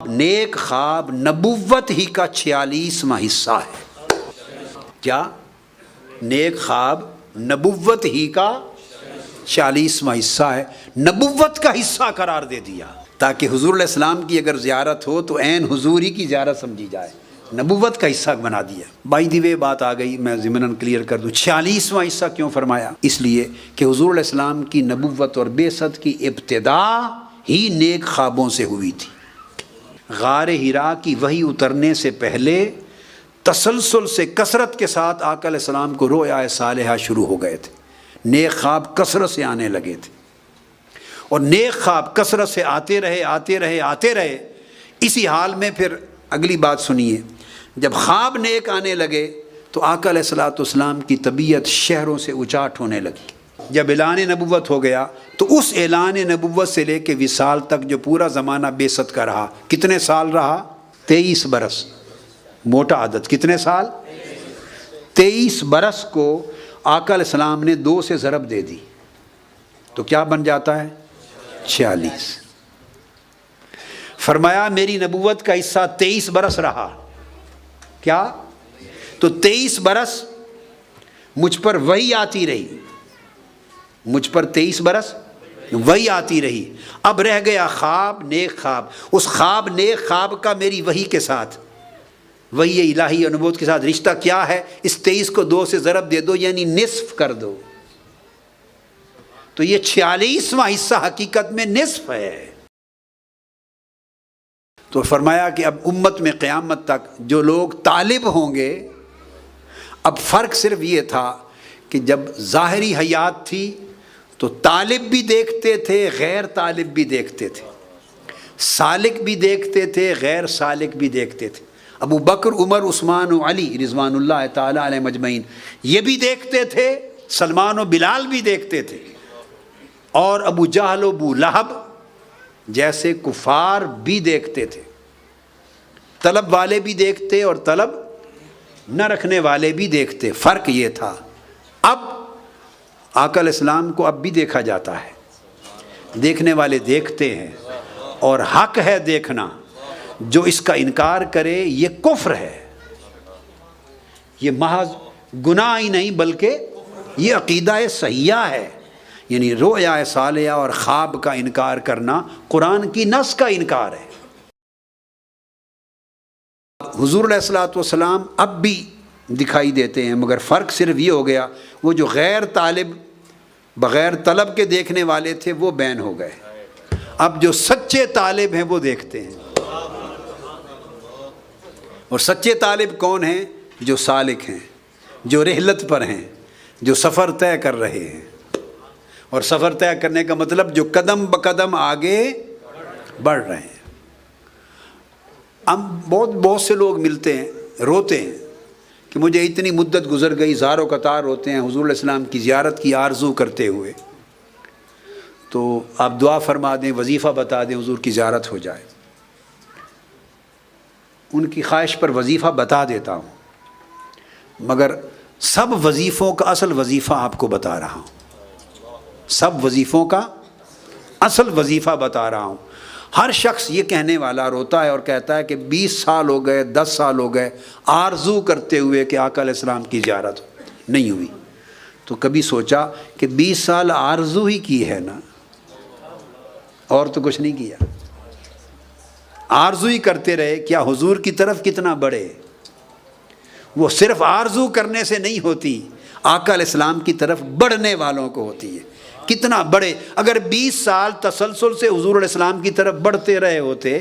نیک خواب نبوت ہی کا 46واں حصہ ہے۔ کیا؟ نیک خواب نبوت ہی کا 46واں حصہ ہے، نبوت کا حصہ قرار دے دیا تاکہ حضور علیہ السلام کی اگر زیارت ہو تو عین حضور ہی کی زیارت سمجھی جائے، نبوت کا حصہ بنا دیا۔ بائی دی وے بات آ گئی، میں ضمناً کلیئر کر دوں 46واں حصہ کیوں فرمایا؟ اس لیے کہ حضور علیہ السلام کی نبوت اور بعثت کی ابتدا ہی نیک خوابوں سے ہوئی تھی۔ غار حرا کی وحی اترنے سے پہلے تسلسل سے کثرت کے ساتھ آقا علیہ السلام کو رؤیا صالحہ شروع ہو گئے تھے، نیک خواب کثرت سے آنے لگے تھے، اور نیک خواب کثرت سے آتے رہے۔ اسی حال میں پھر اگلی بات سنیے، جب خواب نیک آنے لگے تو آقا علیہ السلام کی طبیعت شہروں سے اچاٹ ہونے لگی۔ جب اعلان نبوت ہو گیا تو اس اعلان نبوت سے لے کے وصال تک جو پورا زمانہ بعثت کا رہا، کتنے سال رہا؟ 23 برس، موٹا عدد، کتنے سال؟ 23 برس کو آقا علیہ السلام نے 2 سے ضرب دے دی تو کیا بن جاتا ہے؟ 46۔ فرمایا میری نبوت کا حصہ 23 برس رہا، کیا؟ تو 23 برس مجھ پر وحی آتی رہی، مجھ پر 23 برس وحی آتی رہی۔ اب رہ گیا خواب، نیک خواب، اس خواب نیک خواب کا میری وحی کے ساتھ، وحی الہی اور نبوت کے ساتھ رشتہ کیا ہے؟ اس 23 کو 2 سے ضرب دے دو، یعنی نصف کر دو، تو یہ 46واں حصہ حقیقت میں نصف ہے۔ تو فرمایا کہ اب امت میں قیامت تک جو لوگ طالب ہوں گے، اب فرق صرف یہ تھا کہ جب ظاہری حیات تھی تو طالب بھی دیکھتے تھے، غیر طالب بھی دیکھتے تھے، سالک بھی دیکھتے تھے، غیر سالک بھی دیکھتے تھے۔ ابو بکر، عمر، عثمان و علی رضوان اللہ تعالی علیہم اجمعین یہ بھی دیکھتے تھے، سلمان و بلال بھی دیکھتے تھے، اور ابو جہل و ابو لہب جیسے کفار بھی دیکھتے تھے، طلب والے بھی دیکھتے اور طلب نہ رکھنے والے بھی دیکھتے۔ فرق یہ تھا۔ اب آقا علیہ السلام کو اب بھی دیکھا جاتا ہے، دیکھنے والے دیکھتے ہیں، اور حق ہے دیکھنا۔ جو اس کا انکار کرے یہ کفر ہے، یہ محض گناہ ہی نہیں بلکہ یہ عقیدہ صحیحہ ہے، یعنی رؤیا صالحہ اور خواب کا انکار کرنا قرآن کی نص کا انکار ہے۔ حضور علیہ الصلوۃ والسلام اب بھی دکھائی دیتے ہیں، مگر فرق صرف یہ ہو گیا، وہ جو غیر طالب بغیر طلب کے دیکھنے والے تھے وہ بین ہو گئے، اب جو سچے طالب ہیں وہ دیکھتے ہیں۔ اور سچے طالب کون ہیں؟ جو سالک ہیں، جو رحلت پر ہیں، جو سفر طے کر رہے ہیں، اور سفر طے کرنے کا مطلب جو قدم بقدم آگے بڑھ رہے ہیں۔ اب بہت سے لوگ ملتے ہیں، روتے ہیں کہ مجھے اتنی مدت گزر گئی، زاروں قطار روتے ہیں حضور علیہ السلام کی زیارت کی آرزو کرتے ہوئے، تو آپ دعا فرما دیں، وظیفہ بتا دیں، حضور کی زیارت ہو جائے۔ ان کی خواہش پر وظیفہ بتا دیتا ہوں، مگر سب وظیفوں کا اصل وظیفہ آپ کو بتا رہا ہوں، سب وظیفوں کا اصل وظیفہ بتا رہا ہوں۔ ہر شخص یہ کہنے والا روتا ہے اور کہتا ہے کہ 20 سال ہو گئے، 10 سال ہو گئے آرزو کرتے ہوئے کہ آقا علیہ السلام کی زیارت نہیں ہوئی۔ تو کبھی سوچا کہ 20 سال آرزو ہی کی ہے نا، اور تو کچھ نہیں کیا، آرزو ہی کرتے رہے، کیا حضور کی طرف کتنا بڑھے؟ وہ صرف آرزو کرنے سے نہیں ہوتی، آقا علیہ السلام کی طرف بڑھنے والوں کو ہوتی ہے۔ کتنا بڑے؟ اگر 20 سال تسلسل سے حضور علیہ السلام کی طرف بڑھتے رہے ہوتے،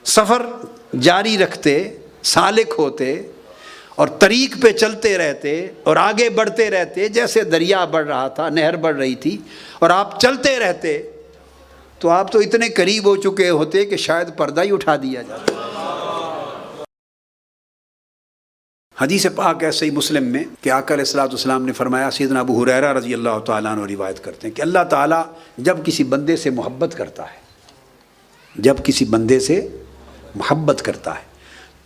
سفر جاری رکھتے، سالک ہوتے اور طریق پہ چلتے رہتے اور آگے بڑھتے رہتے، جیسے دریا بڑھ رہا تھا، نہر بڑھ رہی تھی، اور آپ چلتے رہتے، تو آپ تو اتنے قریب ہو چکے ہوتے کہ شاید پردہ ہی اٹھا دیا جاتا۔ حدیث پاک ہے صحیح مسلم میں کہ آقا علیہ الصلوۃ والسلام نے فرمایا، سیدنا ابو ہریرہ رضی اللہ تعالیٰ عنہ روایت کرتے ہیں کہ اللہ تعالیٰ جب کسی بندے سے محبت کرتا ہے، جب کسی بندے سے محبت کرتا ہے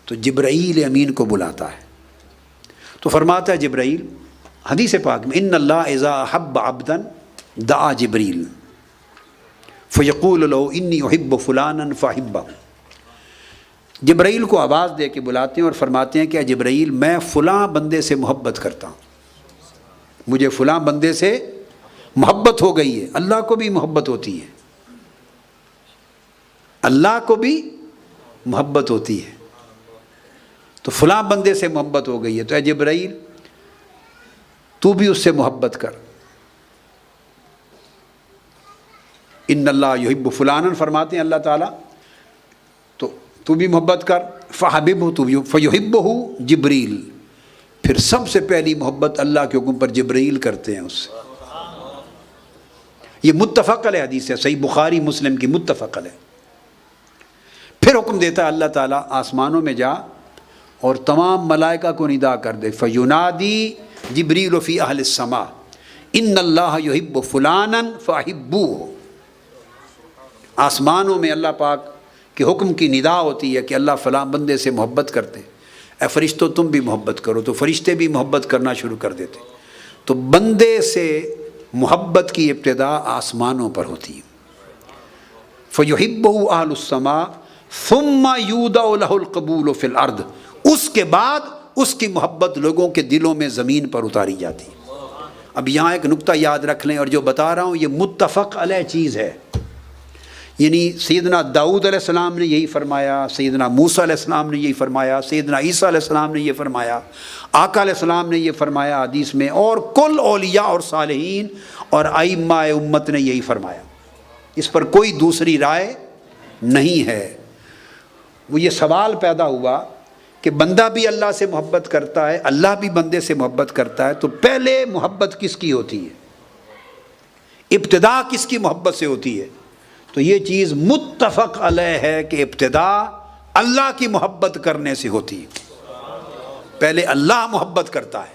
تو جبرائیل امین کو بلاتا ہے، تو فرماتا ہے جبرائیل، حدیث پاک میں، ان اللہ اذا احب عبدا دعا جبریل فیقول له انی احب فلانا فاحبہ، جبرائیل کو آواز دے کے بلاتے ہیں اور فرماتے ہیں کہ اے جبرائیل میں فلاں بندے سے محبت کرتا ہوں، مجھے فلاں بندے سے محبت ہو گئی ہے۔ اللہ کو بھی محبت ہوتی ہے، اللہ کو بھی محبت ہوتی ہے، تو فلاں بندے سے محبت ہو گئی ہے، تو اے جبرائیل تو بھی اس سے محبت کر۔ ان اللہ یحب فلانا فرماتے ہیں اللہ تعالیٰ، تو بھی محبت کر، فحببہ تو بھی، فیحبہ جبریل، پھر سب سے پہلی محبت اللہ کے حکم پر جبرائیل کرتے ہیں اس سے۔ یہ متفق علیہ حدیث ہے، صحیح بخاری مسلم کی متفق علیہ۔ پھر حکم دیتا ہے اللہ تعالیٰ آسمانوں میں جا اور تمام ملائکہ کو ندا کر دے، فینادی جبریل فی اہل السماء ان اللہ یحب فلانا فاحبوہ۔ آسمانوں میں اللہ پاک کے حکم کی ندا ہوتی ہے کہ اللہ فلاں بندے سے محبت کرتے ہیں، اے فرشتوں تم بھی محبت کرو، تو فرشتے بھی محبت کرنا شروع کر دیتے۔ تو بندے سے محبت کی ابتدا آسمانوں پر ہوتی ہے۔ فَيُحِبُّهُ أَهْلُ السَّمَاءِ ثُمَّ يُودَعُ لَهُ الْقَبُولُ فِي الْأَرْضِ، اس کے بعد اس کی محبت لوگوں کے دلوں میں زمین پر اتاری جاتی ہے۔ اب یہاں ایک نکتہ یاد رکھ لیں، اور جو بتا رہا ہوں یہ متفق علیہ چیز ہے، یعنی سیدنا داؤد علیہ السلام نے یہی فرمایا، سیدنا موسیٰ علیہ السلام نے یہی فرمایا، سیدنا عیسیٰ علیہ السلام نے یہ فرمایا، آقا علیہ السلام نے یہ فرمایا حدیث میں، اور کل اولیاء اور صالحین اور ائمہ امت نے یہی فرمایا، اس پر کوئی دوسری رائے نہیں ہے۔ وہ یہ سوال پیدا ہوا کہ بندہ بھی اللہ سے محبت کرتا ہے، اللہ بھی بندے سے محبت کرتا ہے، تو پہلے محبت کس کی ہوتی ہے؟ ابتدا کس کی محبت سے ہوتی ہے؟ تو یہ چیز متفق علیہ ہے کہ ابتدا اللہ کی محبت کرنے سے ہوتی ہے۔ پہلے اللہ محبت کرتا ہے،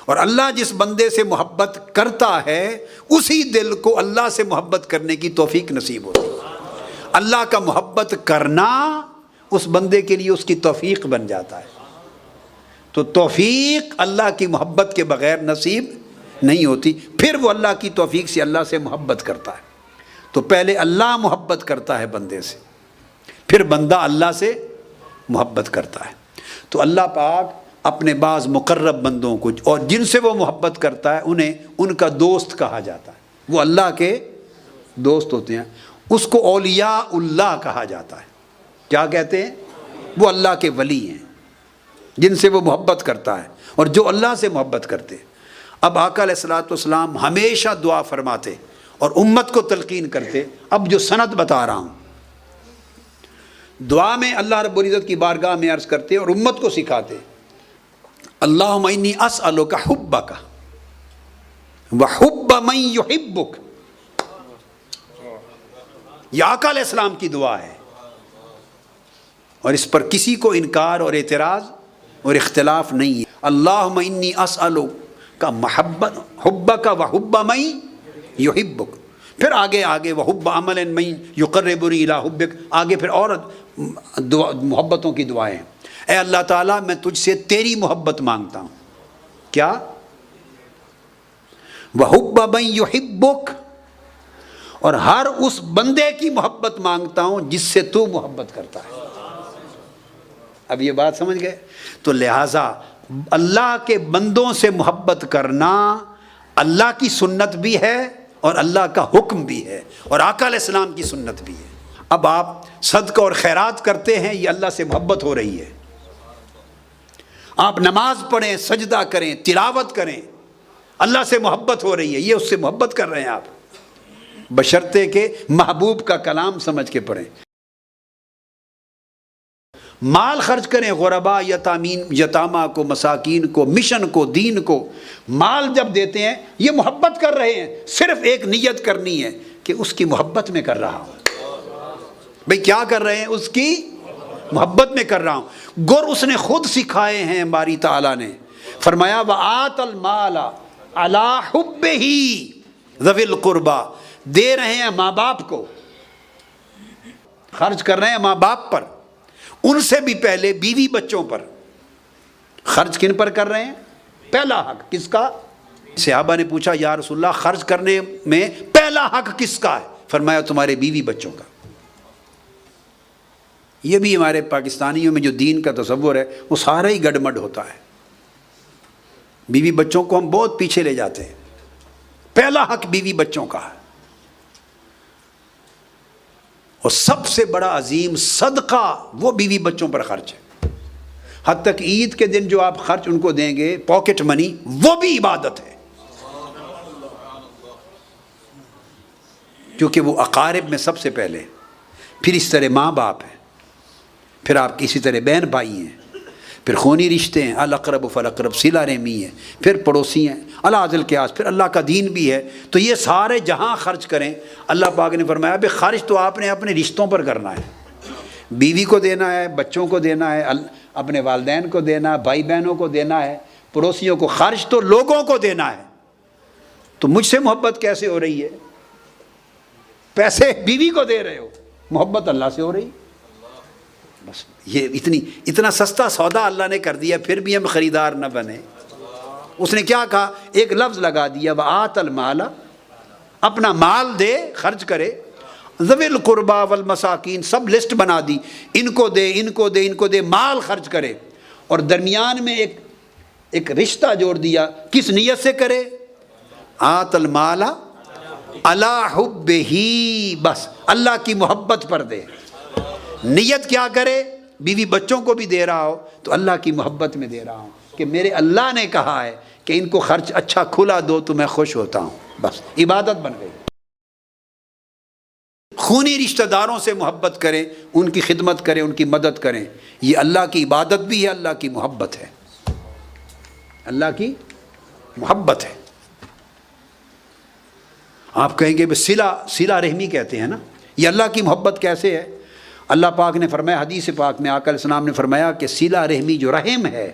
اور اللہ جس بندے سے محبت کرتا ہے اسی دل کو اللہ سے محبت کرنے کی توفیق نصیب ہوتی ہے۔ اللہ کا محبت کرنا اس بندے کے لیے اس کی توفیق بن جاتا ہے۔ تو توفیق اللہ کی محبت کے بغیر نصیب نہیں ہوتی، پھر وہ اللہ کی توفیق سے اللہ سے محبت کرتا ہے۔ تو پہلے اللہ محبت کرتا ہے بندے سے، پھر بندہ اللہ سے محبت کرتا ہے۔ تو اللہ پاک اپنے بعض مقرب بندوں کو، اور جن سے وہ محبت کرتا ہے انہیں ان کا دوست کہا جاتا ہے، وہ اللہ کے دوست ہوتے ہیں، اس کو اولیاء اللہ کہا جاتا ہے۔ کیا کہتے ہیں؟ وہ اللہ کے ولی ہیں جن سے وہ محبت کرتا ہے اور جو اللہ سے محبت کرتے۔ اب آقا علیہ الصلوۃ والسلام ہمیشہ دعا فرماتے اور امت کو تلقین کرتے۔ اب جو سند بتا رہا ہوں، دعا میں اللہ رب العزت کی بارگاہ میں عرض کرتے اور امت کو سکھاتے، اللہم انی اسألک حبک وحب من یحبک۔ یہ آقا علیہ السلام کی دعا ہے، اور اس پر کسی کو انکار اور اعتراض اور اختلاف نہیں ہے۔ اللہم انی اسألک محبت حبک وحب من یحبک، پھر آگے وحب عمل من یقربنی الی حبک، آگے پھر اور محبتوں کی دعائیں۔ اے اللہ تعالیٰ میں تجھ سے تیری محبت مانگتا ہوں، کیا؟ وحب من یحبک، اور ہر اس بندے کی محبت مانگتا ہوں جس سے تو محبت کرتا ہے۔ اب یہ بات سمجھ گئے؟ تو لہٰذا اللہ کے بندوں سے محبت کرنا اللہ کی سنت بھی ہے اور اللہ کا حکم بھی ہے، اور آقا علیہ السلام کی سنت بھی ہے۔ اب آپ صدقہ اور خیرات کرتے ہیں، یہ اللہ سے محبت ہو رہی ہے۔ آپ نماز پڑھیں، سجدہ کریں، تلاوت کریں، اللہ سے محبت ہو رہی ہے، یہ اس سے محبت کر رہے ہیں آپ، بشرطے کہ محبوب کا کلام سمجھ کے پڑھیں۔ مال خرچ کریں، غرباء یتامہ کو، مساکین کو، مشن کو، دین کو مال جب دیتے ہیں یہ محبت کر رہے ہیں، صرف ایک نیت کرنی ہے کہ اس کی محبت میں کر رہا ہوں۔ بھئی کیا کر رہے ہیں؟ اس کی محبت میں کر رہا ہوں۔ گر اس نے خود سکھائے ہیں، باری تعالیٰ نے فرمایا وَآتَ الْمَالَ عَلَىٰ حُبِّهِ ذَوِي الْقُرْبَىٰ، دے رہے ہیں ماں باپ کو، خرچ کر رہے ہیں ماں باپ پر، ان سے بھی پہلے بیوی بچوں پر۔ خرچ کن پر کر رہے ہیں؟ پہلا حق کس کا؟ صحابہ نے پوچھا یا رسول اللہ خرچ کرنے میں پہلا حق کس کا ہے؟ فرمایا تمہارے بیوی بچوں کا۔ یہ بھی ہمارے پاکستانیوں میں جو دین کا تصور ہے وہ سارا ہی گڈمڈ ہوتا ہے. بیوی بچوں کو ہم بہت پیچھے لے جاتے ہیں. پہلا حق بیوی بچوں کا ہے، اور سب سے بڑا عظیم صدقہ وہ بیوی بچوں پر خرچ ہے. حد تک عید کے دن جو آپ خرچ ان کو دیں گے پاکٹ منی، وہ بھی عبادت ہے، کیونکہ وہ اقارب میں سب سے پہلے، پھر اس طرح ماں باپ ہیں، پھر آپ کسی طرح بہن بھائی ہیں، پھر خونی رشتے ہیں، الاقرب فالاقرب، صلہ رحمی ہے، پھر پڑوسی ہیں، الاذل قیاس، پھر اللہ کا دین بھی ہے. تو یہ سارے جہاں خرچ کریں، اللہ پاک نے فرمایا کہ خرچ تو آپ نے اپنے رشتوں پر کرنا ہے. بیوی کو دینا ہے، بچوں کو دینا ہے، اپنے والدین کو دینا ہے، بھائی بہنوں کو دینا ہے، پڑوسیوں کو. خرچ تو لوگوں کو دینا ہے. تو مجھ سے محبت کیسے ہو رہی ہے؟ پیسے بیوی کو دے رہے ہو، محبت اللہ سے ہو رہی. بس یہ اتنا سستا سودا اللہ نے کر دیا، پھر بھی ہم خریدار نہ بنے. اس نے کیا کہا؟ ایک لفظ لگا دیا، وآت المال، اپنا مال دے، خرچ کرے. ذوی القربى والمساکین، سب لسٹ بنا دی، ان کو دے، ان کو دے، ان کو دے، مال خرچ کرے. اور درمیان میں ایک رشتہ جوڑ دیا، کس نیت سے کرے؟ آت المال علی حبہ، بس اللہ کی محبت پر دے. نیت کیا کرے؟ بیوی بچوں کو بھی دے رہا ہو تو اللہ کی محبت میں دے رہا ہوں کہ میرے اللہ نے کہا ہے کہ ان کو خرچ اچھا کھلا دو تو میں خوش ہوتا ہوں. بس عبادت بن گئی. خونی رشتہ داروں سے محبت کریں، ان کی خدمت کریں، ان کی مدد کریں. یہ اللہ کی عبادت بھی ہے، اللہ کی محبت ہے، اللہ کی محبت ہے. آپ کہیں گے صلہ رحمی کہتے ہیں نا، یہ اللہ کی محبت کیسے ہے؟ اللہ پاک نے فرمایا، حدیث پاک میں آقا علیہ السلام نے فرمایا کہ صلہ رحمی جو رحم ہے،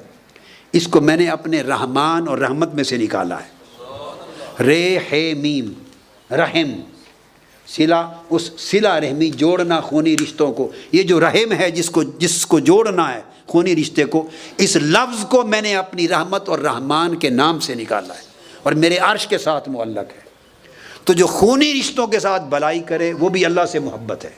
اس کو میں نے اپنے رحمان اور رحمت میں سے نکالا ہے. رے ہے میم، رحم، اس صلہ رحمی، جوڑنا خونی رشتوں کو. یہ جو رحم ہے جس کو جوڑنا ہے خونی رشتے کو، اس لفظ کو میں نے اپنی رحمت اور رحمان کے نام سے نکالا ہے اور میرے عرش کے ساتھ معلق ہے. تو جو خونی رشتوں کے ساتھ بھلائی کرے وہ بھی اللہ سے محبت ہے.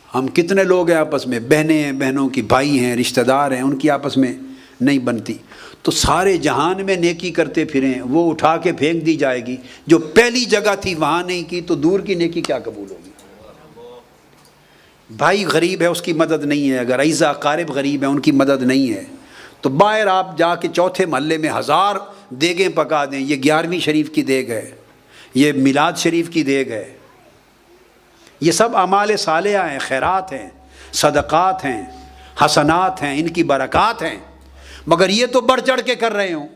ہم کتنے لوگ ہیں آپس میں، بہنیں ہیں، بہنوں کی بھائی ہیں، رشتہ دار ہیں، ان کی آپس میں نہیں بنتی. تو سارے جہان میں نیکی کرتے پھریں، وہ اٹھا کے پھینک دی جائے گی. جو پہلی جگہ تھی وہاں نہیں کی تو دور کی نیکی کیا قبول ہوگی؟ بھائی غریب ہے، اس کی مدد نہیں ہے. اگر اعزا اقارب غریب ہیں، ان کی مدد نہیں ہے، تو باہر آپ جا کے چوتھے محلے میں 1000 دیگیں پکا دیں. یہ 11ویں شریف کی دیگ ہے، یہ میلاد شریف کی دیگ ہے. یہ سب اعمال صالحہ ہیں، خیرات ہیں، صدقات ہیں، حسنات ہیں، ان کی برکات ہیں. مگر یہ تو بڑھ چڑھ کے کر رہے ہوں.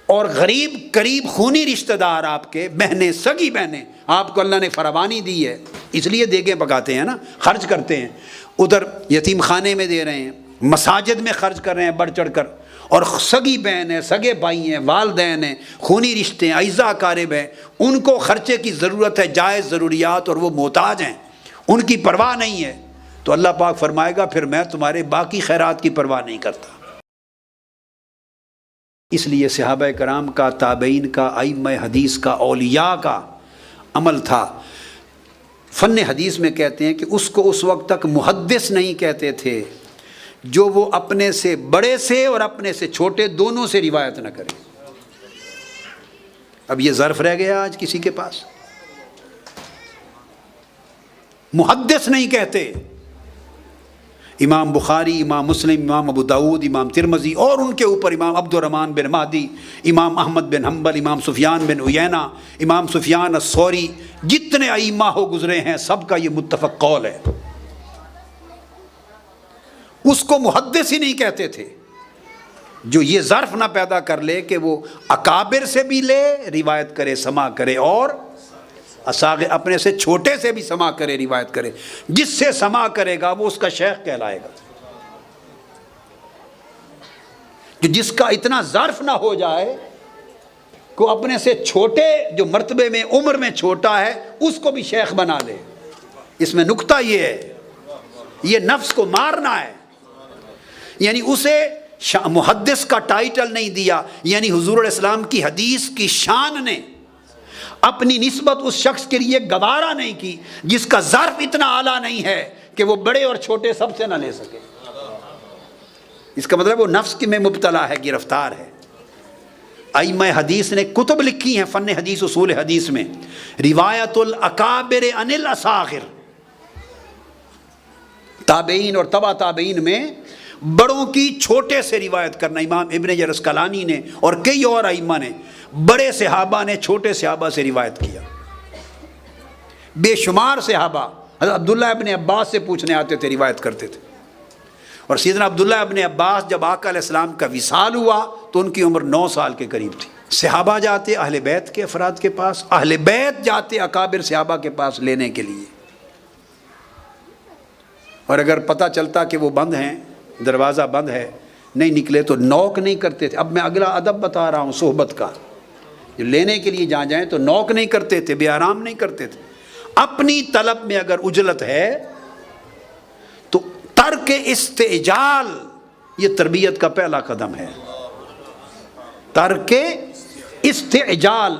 اور غریب قریب خونی رشتہ دار آپ کے، بہنیں، سگی بہنیں، آپ کو اللہ نے فراوانی دی ہے، اس لیے دیگیں پکاتے ہیں نا، خرچ کرتے ہیں. ادھر یتیم خانے میں دے رہے ہیں، مساجد میں خرچ کر رہے ہیں بڑھ چڑھ کر. اور سگی بہن ہے، سگے بھائی ہیں، والدین ہیں، خونی رشتے ہیں، اعزا اقارب ہیں، ان کو خرچے کی ضرورت ہے، جائز ضروریات، اور وہ محتاج ہیں، ان کی پرواہ نہیں ہے. تو اللہ پاک فرمائے گا پھر میں تمہارے باقی خیرات کی پرواہ نہیں کرتا. اس لیے صحابہ کرام کا، تابعین کا، ائمہ حدیث کا، اولیاء کا عمل تھا. فن حدیث میں کہتے ہیں کہ اس کو اس وقت تک محدث نہیں کہتے تھے جو وہ اپنے سے بڑے سے اور اپنے سے چھوٹے دونوں سے روایت نہ کرے. اب یہ ظرف رہ گیا آج کسی کے پاس؟ محدث نہیں کہتے. امام بخاری، امام مسلم، امام ابو داود، امام ترمذی، اور ان کے اوپر امام عبد الرحمن بن مہدی، امام احمد بن حنبل، امام سفیان بن عیینہ، امام سفیان الثوری، جتنے ائمہ ہو گزرے ہیں سب کا یہ متفق قول ہے. اس کو محدث ہی نہیں کہتے تھے جو یہ ظرف نہ پیدا کر لے کہ وہ اکابر سے بھی لے روایت کرے، سما کرے، اور اپنے سے چھوٹے سے بھی سما کرے، روایت کرے. جس سے سما کرے گا وہ اس کا شیخ کہلائے گا. جو جس کا اتنا ظرف نہ ہو جائے کو اپنے سے چھوٹے، جو مرتبے میں عمر میں چھوٹا ہے، اس کو بھی شیخ بنا لے. اس میں نکتہ یہ ہے، یہ نفس کو مارنا ہے. یعنی اسے محدث کا ٹائٹل نہیں دیا، یعنی حضور علیہ السلام کی حدیث کی شان نے اپنی نسبت اس شخص کے لیے گوارا نہیں کی جس کا ظرف اتنا اعلیٰ نہیں ہے کہ وہ بڑے اور چھوٹے سب سے نہ لے سکے. اس کا مطلب وہ نفس کی میں مبتلا ہے، گرفتار ہے. ائمہ حدیث نے کتب لکھی ہیں فن حدیث، اصول حدیث میں، روایت الاکابر عن الاصاغر، تابعین اور تبع تابعین میں بڑوں کی چھوٹے سے روایت کرنا. امام ابن حجر اسقلانی نے اور کئی اور ائمہ نے بڑے صحابہ نے چھوٹے صحابہ سے روایت کیا. بے شمار صحابہ حضرت عبداللہ ابن عباس سے پوچھنے آتے تھے، روایت کرتے تھے. اور سیدنا عبداللہ ابن عباس جب آقا علیہ السلام کا وصال ہوا تو ان کی عمر 9 سال کے قریب تھی. صحابہ جاتے اہل بیت کے افراد کے پاس، اہل بیت جاتے اکابر صحابہ کے پاس لینے کے لیے. اور اگر پتہ چلتا کہ وہ بند ہیں، دروازہ بند ہے، نہیں نکلے تو نوک نہیں کرتے تھے. اب میں اگلا ادب بتا رہا ہوں صحبت کا. لینے کے لیے جہاں جائیں تو نوک نہیں کرتے تھے، بے آرام نہیں کرتے تھے. اپنی طلب میں اگر عجلت ہے تو ترک استعجال یہ تربیت کا پہلا قدم ہے. ترک استعجال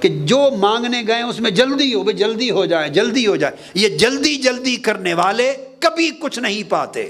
کہ جو مانگنے گئے اس میں جلدی ہو، جلدی ہو جائے جلدی ہو جائے. یہ جلدی جلدی کرنے والے کبھی کچھ نہیں پاتے.